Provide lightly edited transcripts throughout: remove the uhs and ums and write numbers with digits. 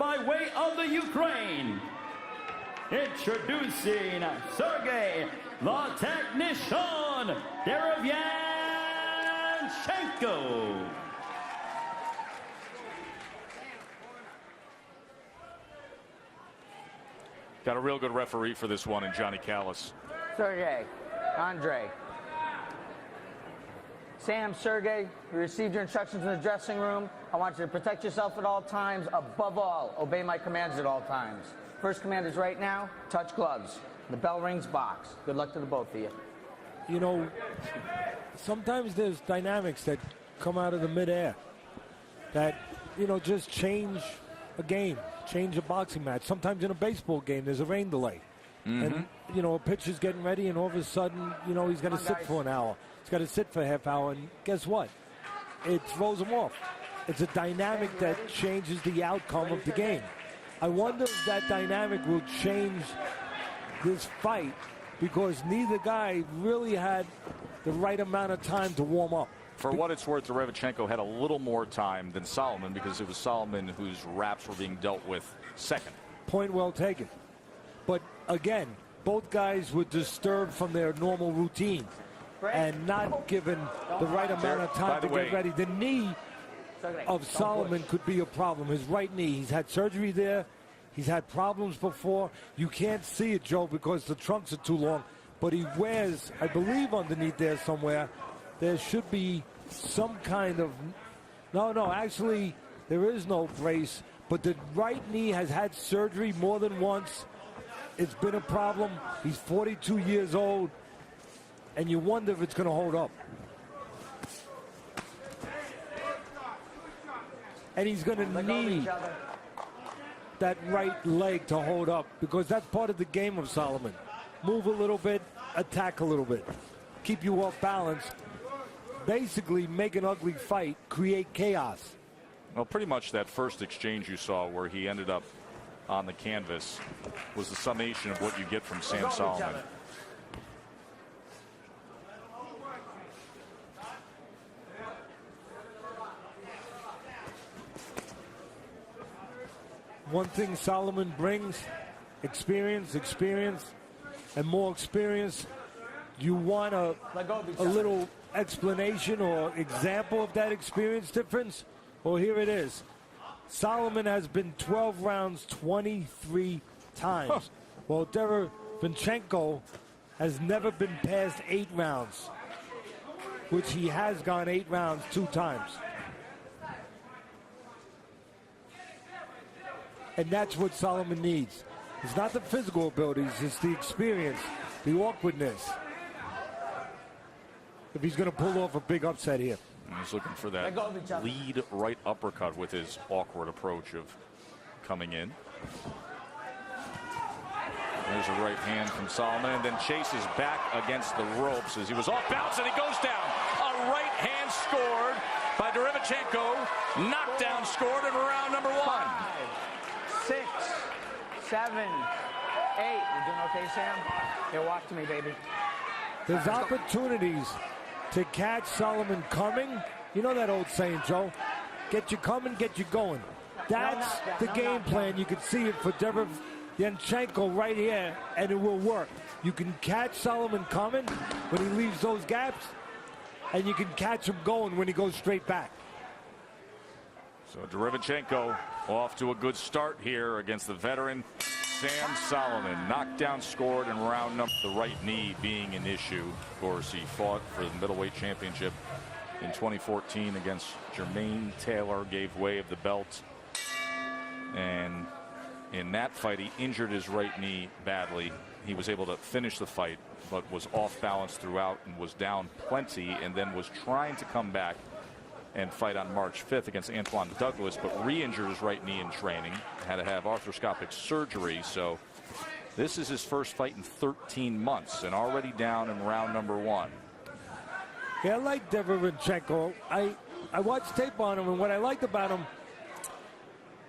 by way of the Ukraine. Introducing Sergey, the technician, Derievyanchenko. Got a real good referee for this one in Johnny Callis. Sergey, Andre. Sam, Sergey, you received your instructions in the dressing room. I want you to protect yourself at all times. Above all, obey my commands at all times. First command is right now, touch gloves. The bell rings, box. Good luck to the both of you. You know, sometimes there's dynamics that come out of the midair that, you know, just change a game, change a boxing match. Sometimes in a baseball game, there's a rain delay. And, you know, a pitcher's getting ready, and all of a sudden, you know, he's going to sit for an hour. He's got to sit for a half hour, and guess what? It throws him off. It's a dynamic that changes the outcome of the game. I wonder if that dynamic will change this fight, because neither guy really had the right amount of time to warm up. For what it's worth, Derievyanchenko had a little more time than Solomon, because it was Solomon whose wraps were being dealt with second. Point well taken. But again, both guys were disturbed from their normal routine and not given the right amount of time to get ready. The knee of Solomon could be a problem. His right knee, he's had surgery there. He's had problems before. You can't see it, Joe, because the trunks are too long. But he wears, I believe underneath there somewhere, there should be some kind of, no, actually, there is no brace. But the right knee has had surgery more than once. It's been a problem. He's 42 years old. And you wonder if it's going to hold up. And he's going to need that right leg to hold up, because that's part of the game of Solomon. Move a little bit, attack a little bit, keep you off balance, basically make an ugly fight, create chaos. Well, pretty much that first exchange you saw where he ended up on the canvas was the summation of what you get from Sam Solomon. One thing Solomon brings, experience, and more experience. You want a little explanation or example of that experience difference? Well, here it is. Solomon has been 12 rounds 23 times. Well, Derievyanchenko has never been past 8 rounds, which he has gone 8 rounds 2 times. And that's what Solomon needs. It's not the physical abilities, it's the experience, the awkwardness. If he's going to pull off a big upset here. He's looking for that lead right uppercut with his awkward approach of coming in. There's a right hand from Solomon, and then chases back against the ropes as he was off balance, and he goes down. A right hand scored by Derievyanchenko. Knockdown scored in round number 1. 6, 7, 8. You doing okay, Sam? Here, walk to me, baby. There's opportunities to catch Solomon coming. You know that old saying, Joe? Get you coming, get you going. That's the game plan. You can see it for Derievyanchenko right here, and it will work. You can catch Solomon coming when he leaves those gaps, and you can catch him going when he goes straight back. So Derievyanchenko off to a good start here against the veteran Sam Solomon. Knockdown scored in round number. The right knee being an issue. Of course, he fought for the middleweight championship in 2014 against Jermaine Taylor, gave way of the belt. And in that fight, he injured his right knee badly. He was able to finish the fight, but was off balance throughout and was down plenty, and then was trying to come back and fight on March 5th against Antoine Douglas, but re-injured his right knee in training, had to have arthroscopic surgery. So this is his first fight in 13 months and already down in round number 1. Yeah, I like Derievyanchenko. I watched tape on him, and what I liked about him,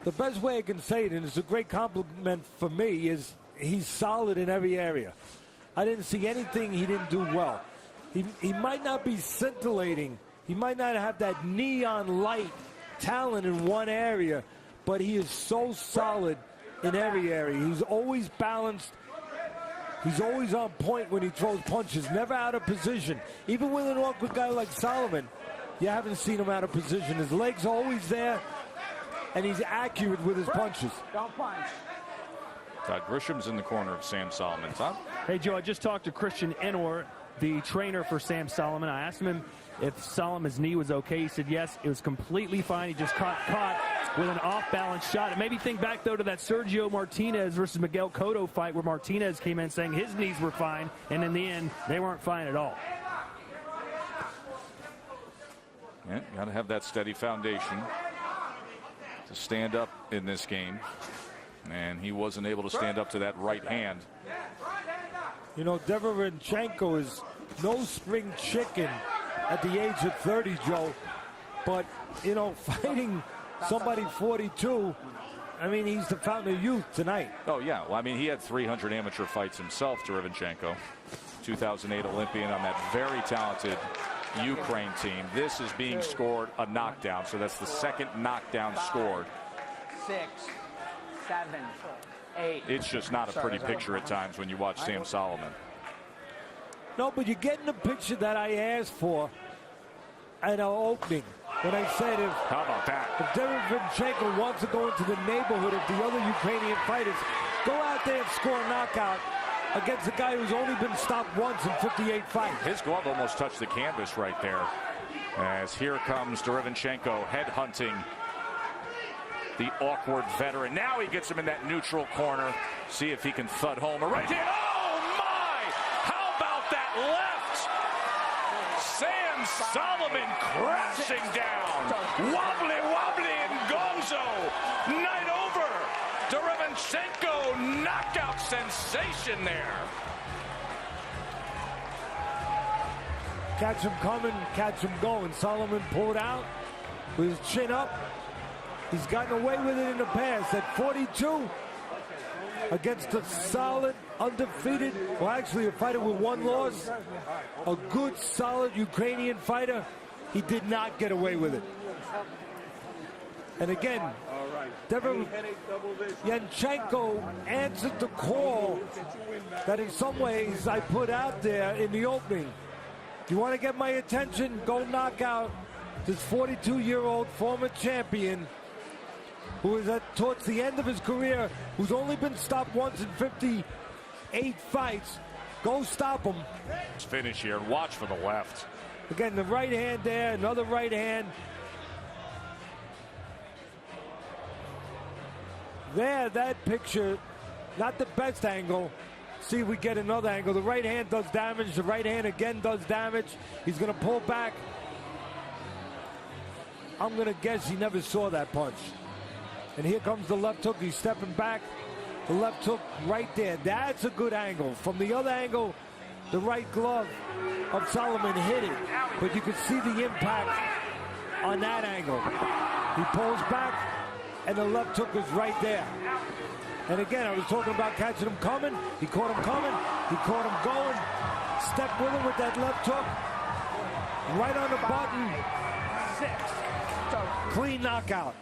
the best way I can say it, and it's a great compliment for me, is he's solid in every area. I didn't see anything he didn't do well. He might not be scintillating. He might not have that neon light talent in one area, but he is so solid in every area. He's always balanced. He's always on point when he throws punches, never out of position. Even with an awkward guy like Solomon, you haven't seen him out of position. His legs are always there, and he's accurate with his punches. Don't punch. Todd Grisham's in the corner of Sam Solomon. Todd? Hey, Joe, I just talked to Christian Enor, the trainer for Sam Solomon. I asked him if Solomon's knee was okay. He said yes, it was completely fine. He just caught with an off-balance shot. It made me think back, though, to that Sergio Martinez versus Miguel Cotto fight where Martinez came in saying his knees were fine, and in the end, they weren't fine at all. Yeah, got to have that steady foundation to stand up in this game. And he wasn't able to stand up to that right hand. You know, Derivanchenko is no spring chicken at the age of 30, Joe. But, you know, fighting somebody 42, I mean, he's the fountain of youth tonight. Oh, yeah. Well, I mean, he had 300 amateur fights himself, Derivanchenko. 2008 Olympian on that very talented Ukraine team. This is being scored a knockdown, so that's the second knockdown scored. 6, 7, 8. It's just not a pretty picture at times when you watch Sam Solomon. No, but you're getting the picture that I asked for at our opening. When I said if Derivanchenko wants to go into the neighborhood of the other Ukrainian fighters, go out there and score a knockout against a guy who's only been stopped once in 58 fights. His glove almost touched the canvas right there. As here comes Derivanchenko headhunting the awkward veteran. Now he gets him in that neutral corner. See if he can thud home a right hand. Oh my! How about that left? Sam Solomon crashing down. Wobbly, wobbly, and gonzo. Night over. Derivanchenko knockout sensation there. Catch him coming, catch him going. Solomon pulled out with his chin up. He's gotten away with it in the past. At 42, against a solid, undefeated, well, actually a fighter with one loss, a good, solid Ukrainian fighter, he did not get away with it. And again, Derivanchenko answered the call that in some ways I put out there in the opening. You want to get my attention? Go knock out this 42-year-old former champion who is towards the end of his career, who's only been stopped once in 58 fights. Go stop him. Finish here. Watch for the left. Again, the right hand there, another right hand. There, that picture, not the best angle. See if we get another angle. The right hand does damage. The right hand again does damage. He's going to pull back. I'm going to guess he never saw that punch. And here comes the left hook. He's stepping back. The left hook right there. That's a good angle. From the other angle, the right glove of Solomon hit it. But you can see the impact on that angle. He pulls back, and the left hook is right there. And again, I was talking about catching him coming. He caught him coming. He caught him going. Stepped with him with that left hook. Right on the button. 6. Clean knockout.